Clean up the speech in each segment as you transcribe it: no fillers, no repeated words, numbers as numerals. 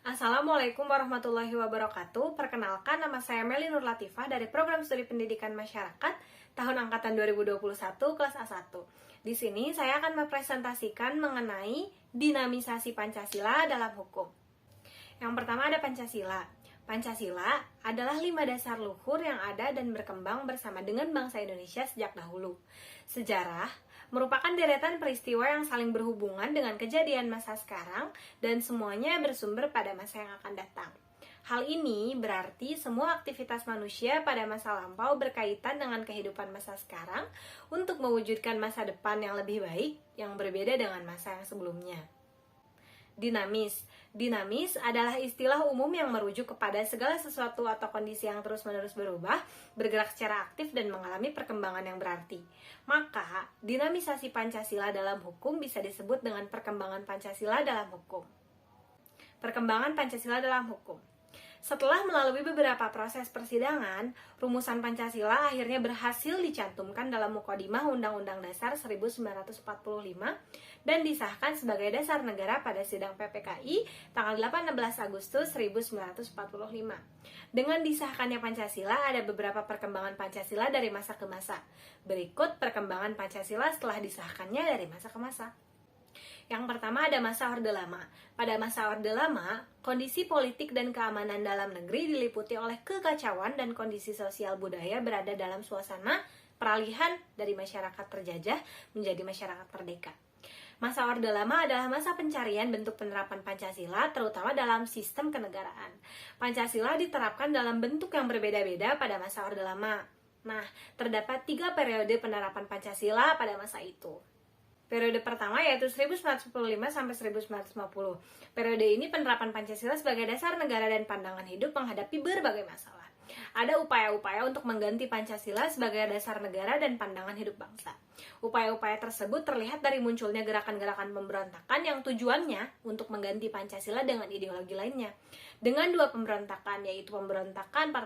Assalamualaikum warahmatullahi wabarakatuh. Perkenalkan, nama saya Meli Nur Latifah dari Program Studi Pendidikan Masyarakat tahun angkatan 2021 kelas A1. Di sini saya akan mempresentasikan mengenai dinamisasi Pancasila dalam hukum. Yang pertama ada Pancasila. Pancasila adalah 5 dasar luhur yang ada dan berkembang bersama dengan bangsa Indonesia sejak dahulu. Sejarah merupakan deretan peristiwa yang saling berhubungan dengan kejadian masa sekarang dan semuanya bersumber pada masa yang akan datang. Hal ini berarti semua aktivitas manusia pada masa lampau berkaitan dengan kehidupan masa sekarang untuk mewujudkan masa depan yang lebih baik yang berbeda dengan masa yang sebelumnya. Dinamis adalah istilah umum yang merujuk kepada segala sesuatu atau kondisi yang terus-menerus berubah, bergerak secara aktif dan mengalami perkembangan yang berarti. Maka, dinamisasi Pancasila dalam hukum bisa disebut dengan perkembangan Pancasila dalam hukum. Perkembangan Pancasila dalam hukum. Setelah melalui beberapa proses persidangan, rumusan Pancasila akhirnya berhasil dicantumkan dalam Muqaddimah Undang-Undang Dasar 1945 dan disahkan sebagai dasar negara pada sidang PPKI tanggal 18 Agustus 1945. Dengan disahkannya Pancasila, ada beberapa perkembangan Pancasila dari masa ke masa. Berikut perkembangan Pancasila setelah disahkannya dari masa ke masa. Yang pertama ada masa Orde Lama. Pada masa Orde Lama, kondisi politik dan keamanan dalam negeri diliputi oleh kekacauan dan kondisi sosial budaya berada dalam suasana peralihan dari masyarakat terjajah menjadi masyarakat merdeka. Masa Orde Lama adalah masa pencarian bentuk penerapan Pancasila, terutama dalam sistem kenegaraan. Pancasila diterapkan dalam bentuk yang berbeda-beda pada masa Orde Lama. Nah, terdapat 3 periode penerapan Pancasila pada masa itu. Periode pertama yaitu 1945 sampai 1950. Periode ini penerapan Pancasila sebagai dasar negara dan pandangan hidup menghadapi berbagai masalah. Ada upaya-upaya untuk mengganti Pancasila sebagai dasar negara dan pandangan hidup bangsa. Upaya-upaya tersebut terlihat dari munculnya gerakan-gerakan pemberontakan yang tujuannya untuk mengganti Pancasila dengan ideologi lainnya. Dengan 2 pemberontakan, yaitu pemberontakan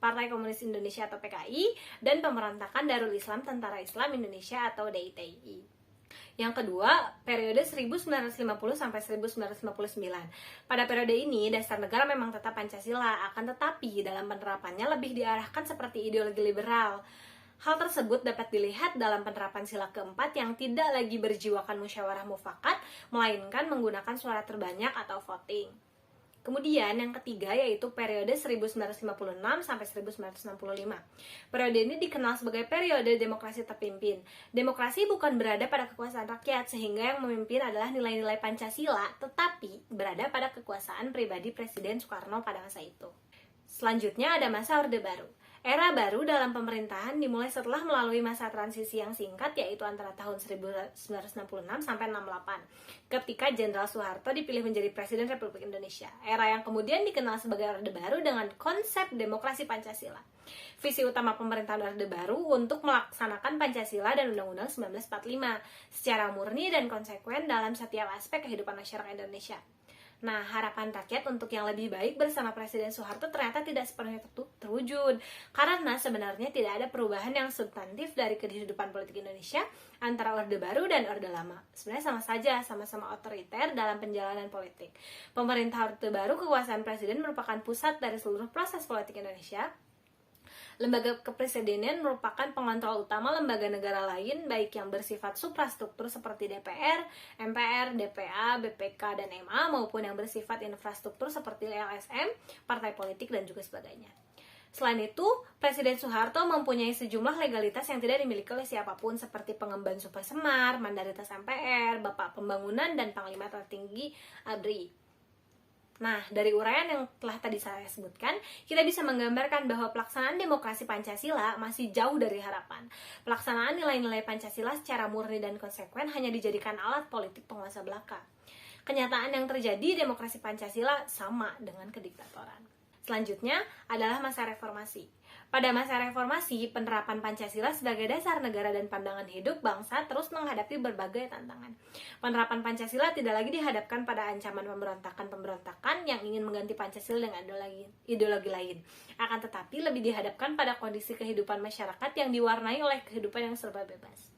Partai Komunis Indonesia atau PKI dan pemberontakan Darul Islam Tentara Islam Indonesia atau DITI. Yang kedua, periode 1950 sampai 1959. Pada periode ini, dasar negara memang tetap Pancasila, akan tetapi dalam penerapannya lebih diarahkan seperti ideologi liberal. Hal tersebut dapat dilihat dalam penerapan sila keempat yang tidak lagi berjiwakan musyawarah mufakat, melainkan menggunakan suara terbanyak atau voting. Kemudian yang ketiga yaitu periode 1956 sampai 1965. Periode ini dikenal sebagai periode demokrasi terpimpin. Demokrasi bukan berada pada kekuasaan rakyat, sehingga yang memimpin adalah nilai-nilai Pancasila, tetapi berada pada kekuasaan pribadi Presiden Soekarno pada masa itu. Selanjutnya ada masa Orde Baru. Era baru dalam pemerintahan dimulai setelah melalui masa transisi yang singkat, yaitu antara tahun 1966 sampai 68, ketika Jenderal Soeharto dipilih menjadi Presiden Republik Indonesia. Era yang kemudian dikenal sebagai Orde Baru dengan konsep demokrasi Pancasila. Visi utama pemerintahan Orde Baru untuk melaksanakan Pancasila dan Undang-Undang 1945 secara murni dan konsekuen dalam setiap aspek kehidupan masyarakat Indonesia. Nah, harapan rakyat untuk yang lebih baik bersama Presiden Soeharto ternyata tidak sepenuhnya terwujud, karena sebenarnya tidak ada perubahan yang substantif dari kehidupan politik Indonesia antara Orde Baru dan Orde Lama. Sebenarnya sama saja, sama-sama otoriter dalam penjalanan politik. Pemerintah Orde Baru, kekuasaan Presiden merupakan pusat dari seluruh proses politik Indonesia. Lembaga kepresidenan merupakan pengontrol utama lembaga negara lain, baik yang bersifat suprastruktur seperti DPR, MPR, DPA, BPK, dan MA, maupun yang bersifat infrastruktur seperti LSM, partai politik, dan juga sebagainya. Selain itu, Presiden Soeharto mempunyai sejumlah legalitas yang tidak dimiliki oleh siapapun, seperti pengemban Super Semar, Mandaritas MPR, Bapak Pembangunan, dan Panglima Tertinggi ABRI. Nah, dari uraian yang telah tadi saya sebutkan, kita bisa menggambarkan bahwa pelaksanaan demokrasi Pancasila masih jauh dari harapan. Pelaksanaan nilai-nilai Pancasila secara murni dan konsekuen hanya dijadikan alat politik penguasa belaka. Kenyataan yang terjadi, demokrasi Pancasila sama dengan kediktatoran. Selanjutnya adalah masa reformasi. Pada masa reformasi, penerapan Pancasila sebagai dasar negara dan pandangan hidup bangsa terus menghadapi berbagai tantangan. Penerapan Pancasila tidak lagi dihadapkan pada ancaman pemberontakan yang ingin mengganti Pancasila dengan ideologi lain. Akan tetapi lebih dihadapkan pada kondisi kehidupan masyarakat yang diwarnai oleh kehidupan yang serba bebas.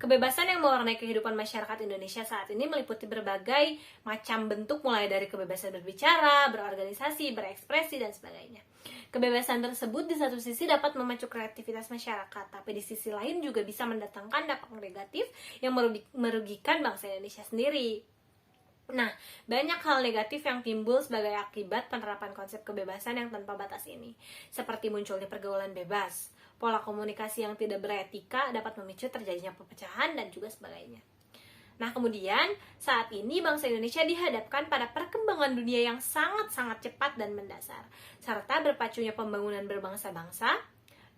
Kebebasan yang mewarnai kehidupan masyarakat Indonesia saat ini meliputi berbagai macam bentuk, mulai dari kebebasan berbicara, berorganisasi, berekspresi, dan sebagainya. Kebebasan tersebut di satu sisi dapat memacu kreativitas masyarakat, tapi di sisi lain juga bisa mendatangkan dampak negatif yang merugikan bangsa Indonesia sendiri. Nah, banyak hal negatif yang timbul sebagai akibat penerapan konsep kebebasan yang tanpa batas ini, seperti munculnya pergaulan bebas, pola komunikasi yang tidak beretika dapat memicu terjadinya perpecahan, dan juga sebagainya. Nah, kemudian saat ini bangsa Indonesia dihadapkan pada perkembangan dunia yang sangat-sangat cepat dan mendasar, serta berpacunya pembangunan berbangsa-bangsa.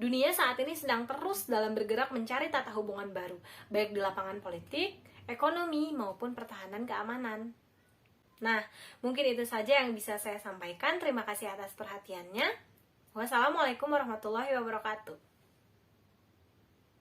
Dunia saat ini sedang terus dalam bergerak mencari tata hubungan baru, baik di lapangan politik, ekonomi, maupun pertahanan keamanan. Nah, mungkin itu saja yang bisa saya sampaikan. Terima kasih atas perhatiannya. Wassalamualaikum warahmatullahi wabarakatuh.